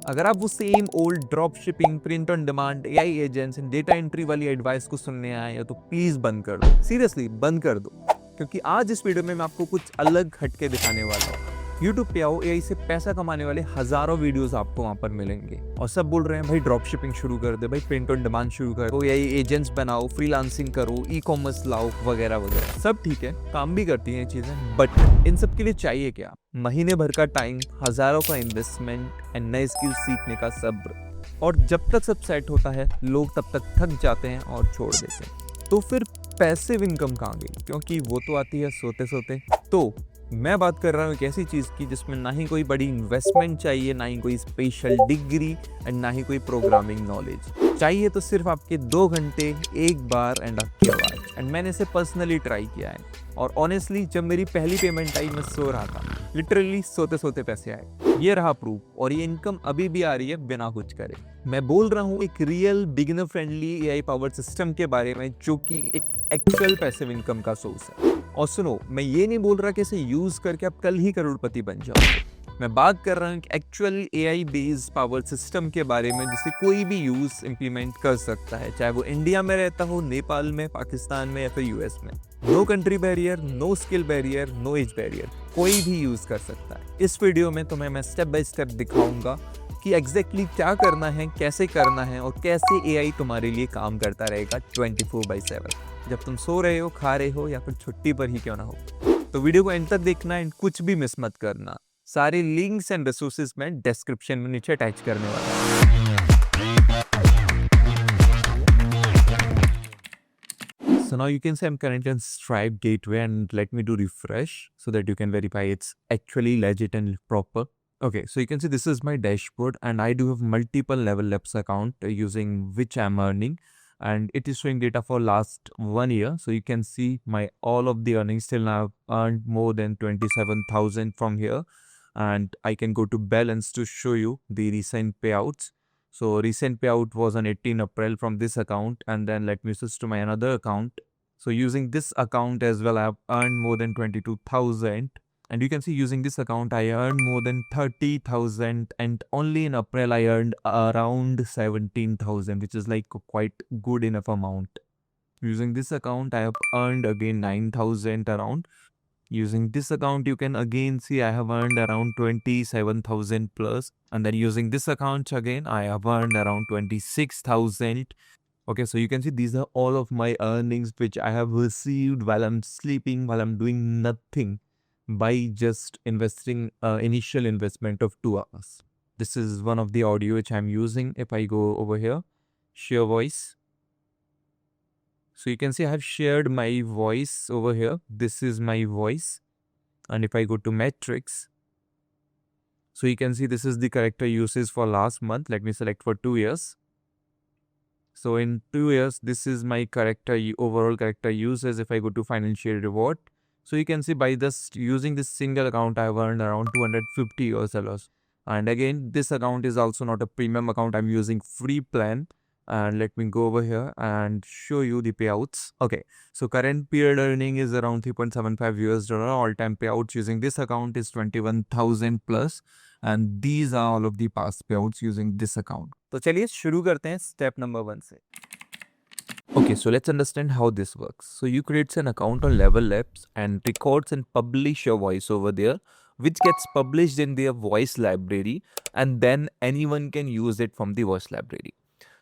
अगर आप वो same old drop shipping, print on demand, AI agents and data entry वाली एडवाइस को सुनने आए हो तो प्लीज बंद कर दो, सीरियसली बंद कर दो, क्योंकि आज इस वीडियो में मैं आपको कुछ अलग हटके दिखाने वाला हूँ। यूट्यूब पे आओ, एआई से पैसा कमाने वाले हजारों वीडियोस आपको वहां पर मिलेंगे और सब बोल रहे हैं भाई ड्रॉप शिपिंग शुरू कर दे, भाई प्रिंट ऑन डिमांड शुरू कर दो, एआई एजेंट्स बनाओ, फ्रीलांसिंग करो, ई कॉमर्स लाओ वगैरह वगैरह। सब ठीक है, काम भी करती हैं ये चीजें, बट इन सब के लिए चाहिए क्या? महीने भर का टाइम, हजारों का इन्वेस्टमेंट एंड नए स्किल सीखने का सब्र। और जब तक सब सेट होता है लोग तब तक थक जाते हैं और छोड़ देते हैं। तो फिर पैसिव इनकम कहाँ गई? क्योंकि वो तो आती है सोते सोते। तो मैं बात कर रहा हूँ एक ऐसी चीज की जिसमें ना ही कोई बड़ी इन्वेस्टमेंट चाहिए, ना ही कोई स्पेशल डिग्री एंड ना ही कोई प्रोग्रामिंग नॉलेज चाहिए। तो सिर्फ आपके 2 घंटे, एक बार एंड आपकी आवाज। एंड मैंने इसे पर्सनली ट्राई किया है और ऑनेस्टली जब मेरी पहली पेमेंट आई मैं सो रहा था, लिटरली सोते सोते पैसे आए। ये रहा प्रूफ, और ये इनकम अभी भी आ रही है बिना कुछ करे। मैं बोल रहा हूँ एक real beginner friendly AI power system के बारे में जो कि एक एक्चुअल पैसिव इनकम का सोर्स है। और सुनो, मैं ये नहीं बोल रहा कि इसे यूज करके आप कल ही करोड़पति बन जाओ। मैं बात कर रहा हूँ actual AI based power system के बारे में जिसे कोई भी यूज इंप्लीमेंट कर सकता है, चाहे वो इंडिया में रहता हो, नेपाल में, पाकिस्तान में या फिर यूएस में। No country barrier, no skill barrier, no age barrier, कोई भी यूज कर सकता है। इस वीडियो में तुम्हें मैं स्टेप बाय स्टेप दिखाऊंगा कि एग्जैक्टली क्या करना है, कैसे करना है और कैसे एआई तुम्हारे लिए काम करता रहेगा 24/7, जब तुम सो रहे हो, खा रहे हो या फिर छुट्टी पर ही क्यों ना हो। तो वीडियो को एंड तक देखना एंड कुछ भी मिस मत करना। सारे लिंक्स एंड रिसोर्सेज मैं डिस्क्रिप्शन में नीचे अटैच करने वाला हूँ। So now you can say I'm currently on Stripe gateway, and let me do refresh so that you can verify it's actually legit and proper. Okay, so you can see this is my dashboard and I do have multiple Level Labs account using which I'm earning, and it is showing data for last 1 year. So you can see my all of the earnings till now. I've earned more than 27,000 from here, and I can go to balance to show you the recent payouts. So recent payout was on 18 April from this account, and then let me switch to my another account. So using this account as well, I have earned more than 22,000. And you can see using this account, I earned more than 30,000. And only in April, I earned around 17,000, which is like quite good enough amount. Using this account, I have earned again 9,000 around. Using this account, you can again see I have earned around 27,000 plus. And then using this account again, I have earned around 26,000. Okay, so you can see these are all of my earnings which I have received while I'm sleeping, while I'm doing nothing, by just investing initial investment of 2 hours. This is one of the audio which I'm using. If I go over here, share voice. So you can see I have shared my voice over here. This is my voice. And if I go to metrics, so you can see this is the character uses for last month. Let me select for 2 years. So in 2 years, this is my character overall character uses. If I go to financial reward, so you can see by this using this single account, I have earned around 250 USD. And again, this account is also not a premium account. I'm using free plan. And let me go over here and show you the payouts. Okay, so current period earning is around $3.75 USD. All time payouts using this account is 21,000 plus. And these are all of the past payouts using this account. तो चलिए शुरू करते हैं step number 1 से। Okay, so let's understand how this works. So you create an account on Level Labs and records and publish your voice over there, which gets published in their voice library, and then anyone can use it from the voice library.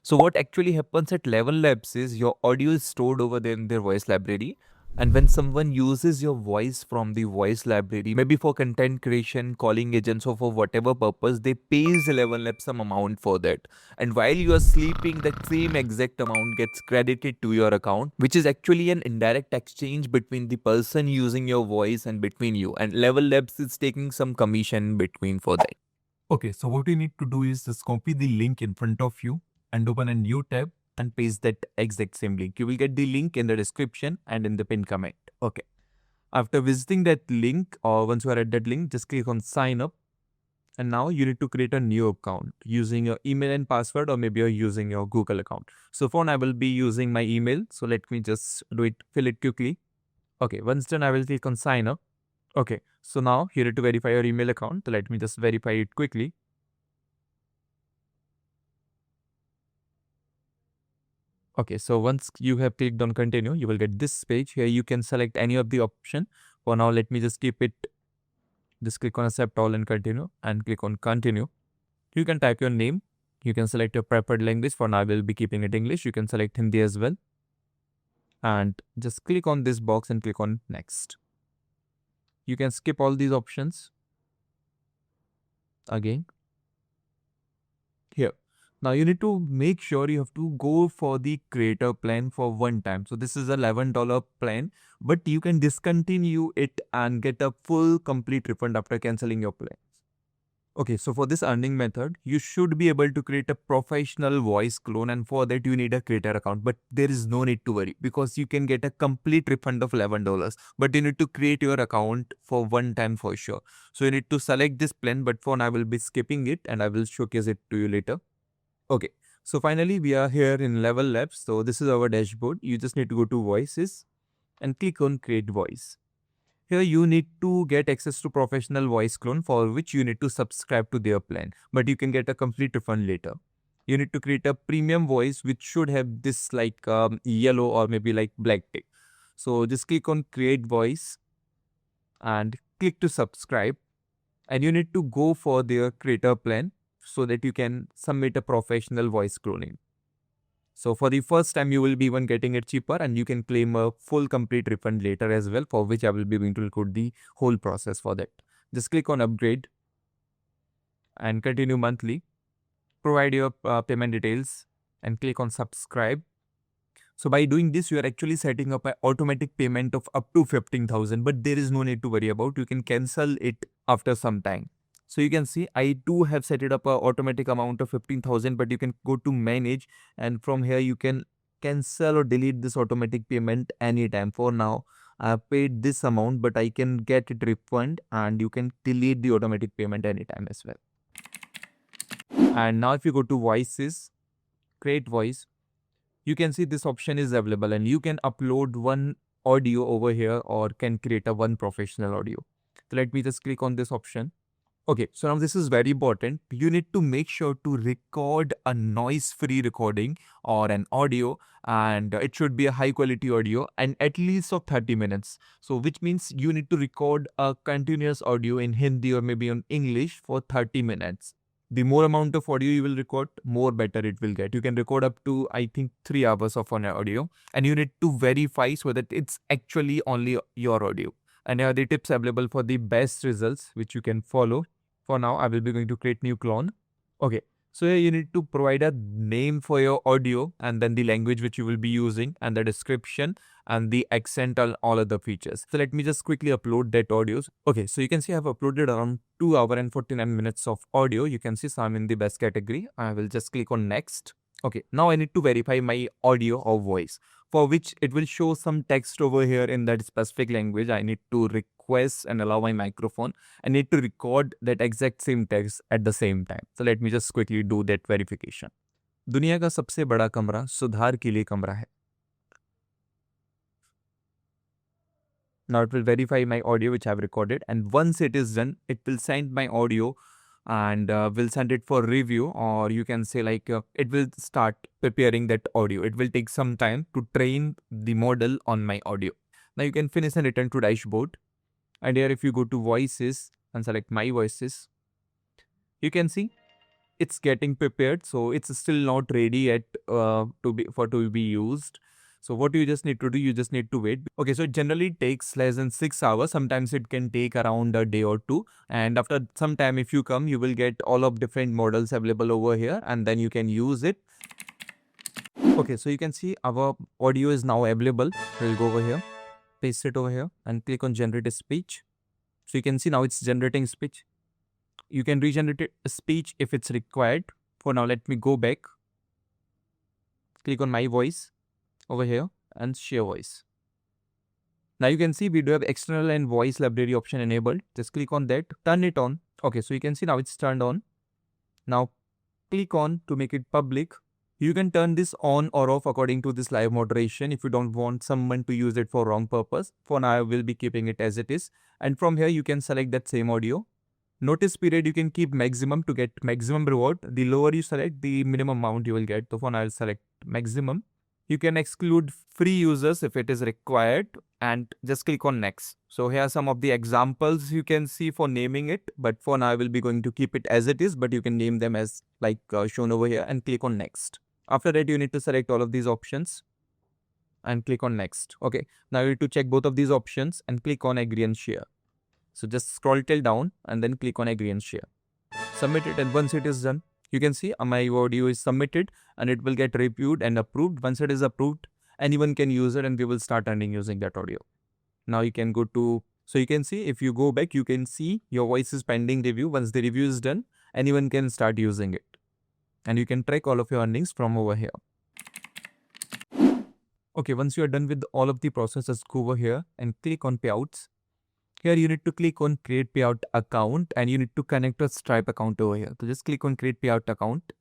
So what actually happens at Level Labs is your audio is stored over there in their voice library. And when someone uses your voice from the voice library, maybe for content creation, calling agents, or for whatever purpose, they pays Level Labs some amount for that. And while you are sleeping, that same exact amount gets credited to your account, which is actually an indirect exchange between the person using your voice and between you. And Level Labs is taking some commission between for that. Okay, so what you need to do is just copy the link in front of you and open a new tab and paste that exact same link. You will get the link in the description and in the pinned comment. Okay. After visiting that link, or once you are at that link, just click on sign up. And now you need to create a new account using your email and password, or maybe you're using your Google account. So for now, I will be using my email. So let me just do it, fill it quickly. Okay, once done, I will click on sign up. Okay, so now you need to verify your email account. So let me just verify it quickly. Okay, so once you have clicked on continue, you will get this page. Here you can select any of the option. For now, let me just keep it. Just click on accept all and continue and click on continue. You can type your name. You can select your preferred language. For now, I will be keeping it English. You can select Hindi as well. And just click on this box and click on next. You can skip all these options. Again, here. Now you need to make sure you have to go for the creator plan for one time. So this is a $11 plan, but you can discontinue it and get a full complete refund after canceling your plan. Okay, so for this earning method, you should be able to create a professional voice clone, and for that you need a creator account. But there is no need to worry because you can get a complete refund of $11. But you need to create your account for one time for sure. So you need to select this plan, but for now I will be skipping it and I will showcase it to you later. Okay, so finally we are here in Level Labs. So this is our dashboard. You just need to go to voices and click on create voice. Here you need to get access to professional voice clone, for which you need to subscribe to their plan, but you can get a complete refund later. You need to create a premium voice which should have this like yellow or maybe like black tick. So just click on create voice and click to subscribe, and you need to go for their creator plan so that you can submit a professional voice cloning. So for the first time, you will be even getting it cheaper, and you can claim a full complete refund later as well, for which I will be going to record the whole process for that. Just click on upgrade and continue monthly. Provide your payment details and click on subscribe. So by doing this, you are actually setting up an automatic payment of up to 15,000, but there is no need to worry about. You can cancel it after some time. So you can see I too have set it up a automatic amount of 15,000, but you can go to manage, and from here you can cancel or delete this automatic payment anytime. For now, I have paid this amount, but I can get it refund, and you can delete the automatic payment anytime as well. And now if you go to voices, create voice, you can see this option is available, and you can upload one audio over here or can create a one professional audio. So let me just click on this option. Okay, so now this is very important. You need to make sure to record a noise-free recording or an audio, and it should be a high-quality audio and at least of 30 minutes. So which means you need to record a continuous audio in Hindi or maybe in English for 30 minutes. The more amount of audio you will record, more better it will get. You can record up to, I think, 3 hours of an audio, and you need to verify so that it's actually only your audio. And here are the tips available for the best results which you can follow. For now, I will be going to create new clone. Okay, so here you need to provide a name for your audio, and then the language which you will be using, and the description and the accent and all other features. So let me just quickly upload that audio. Okay, so you can see I have uploaded around 2 hours and 49 minutes of audio. You can see so I'm in the best category. I will just click on next. Okay, now I need to verify my audio or voice, for which it will show some text over here in that specific language. I need to request and allow my microphone. I need to record that exact same text at the same time. So let me just quickly do that verification. दुनिया का सबसे बड़ा कमरा सुधार के लिए कमरा है. Now it will verify my audio which I have recorded, and once it is done, it will send my audio and will send it for review, or you can say like it will start preparing that audio. It will take some time to train the model on my audio. Now you can finish and return to dashboard, and here if you go to voices and select my voices, you can see it's getting prepared. So it's still not ready yet to be used. So what you just need to do, you just need to wait. Okay, so it generally takes less than 6 hours. Sometimes it can take around a day or two. And after some time, if you come, you will get all of different models available over here, and then you can use it. Okay, so you can see our audio is now available. We'll go over here, paste it over here, and click on generate a speech. So you can see now it's generating speech. You can regenerate a speech if it's required. For now, let me go back. Click on my voice over here and share voice. Now you can see we do have external and voice library option enabled. Just click on that, turn it on. Okay, so you can see now it's turned on. Now click on to make it public. You can turn this on or off according to this live moderation if you don't want someone to use it for wrong purpose. For now, I will be keeping it as it is. And from here, you can select that same audio. Notice period, you can keep maximum to get maximum reward. The lower you select, the minimum amount you will get. So for now, I'll select maximum. You can exclude free users if it is required and just click on next. So here are some of the examples you can see for naming it, but for now I will be going to keep it as it is, but you can name them as like shown over here and click on next. After that, you need to select all of these options and click on next. Okay, now you need to check both of these options and click on agree and share. So just scroll till down and then click on agree and share. Submit it, and once it is done, you can see my audio is submitted and it will get reviewed and approved. Once it is approved, anyone can use it and we will start earning using that audio. Now you can go to, so you can see if you go back, you can see your voice is pending review. Once the review is done, anyone can start using it. And you can track all of your earnings from over here. Okay, once you are done with all of the processes, go over here and click on payouts. Here you need to click on create payout account and you need to connect your Stripe account over here. So just click on create payout account.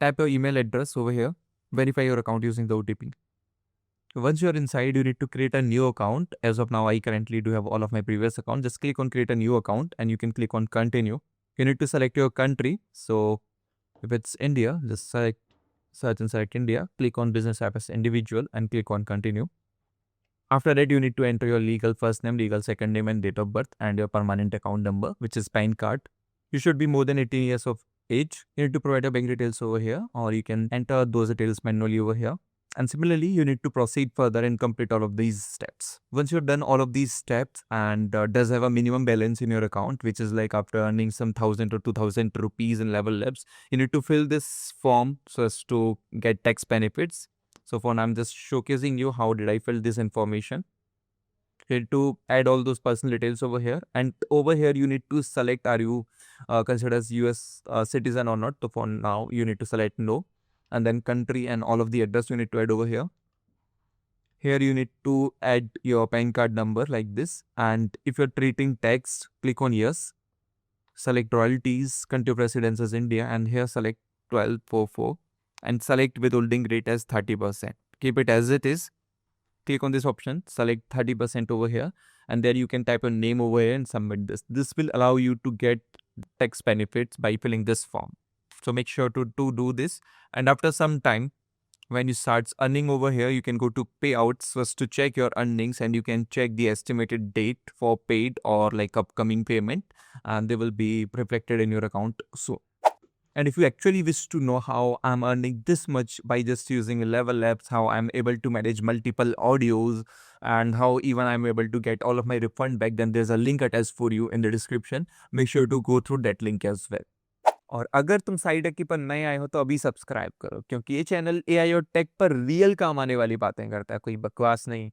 Type your email address over here. Verify your account using the OTP. Once you're inside, you need to create a new account. As of now, I currently do have all of my previous accounts. Just click on create a new account and you can click on continue. You need to select your country. So if it's India, just search and select India. Click on business app as individual and click on continue. After that, you need to enter your legal first name, legal second name and date of birth and your permanent account number, which is PAN card. You should be more than 18 years of age. You need to provide your bank details over here, or you can enter those details manually over here. And similarly, you need to proceed further and complete all of these steps. Once you've done all of these steps and does have a minimum balance in your account, which is like after earning some 1,000 or 2,000 rupees in Level Labs, you need to fill this form so as to get tax benefits. So for now, I'm just showcasing you how did I fill this information. You need to add all those personal details over here, and over here you need to select are you considered as US citizen or not. So for now, you need to select no, and then country and all of the address you need to add over here. Here you need to add your PAN card number like this, and if you're treating tax, click on yes. Select royalties, country of residence as India, and here select 1244 and select withholding rate as 30%. Keep it as it is. Click on this option, select 30% over here, and there you can type your name over here and submit this. This will allow you to get tax benefits by filling this form. So make sure to do this, and after some time, when you start earning over here, you can go to payouts first to check your earnings, and you can check the estimated date for paid or like upcoming payment, and they will be reflected in your account soon. And if you actually wish to know how I'm earning this much by just using Level Labs, how I'm able to manage multiple audios, and how even I'm able to get all of my refund back, then there's a link attached for you in the description. Make sure to go through that link as well. और अगर तुम side हकी पर नए आए हो तो अभी subscribe करो, क्योंकि ये चैनल एआई और टेक पर रियल काम आने वाली बातें करता है, कोई बकवास नहीं।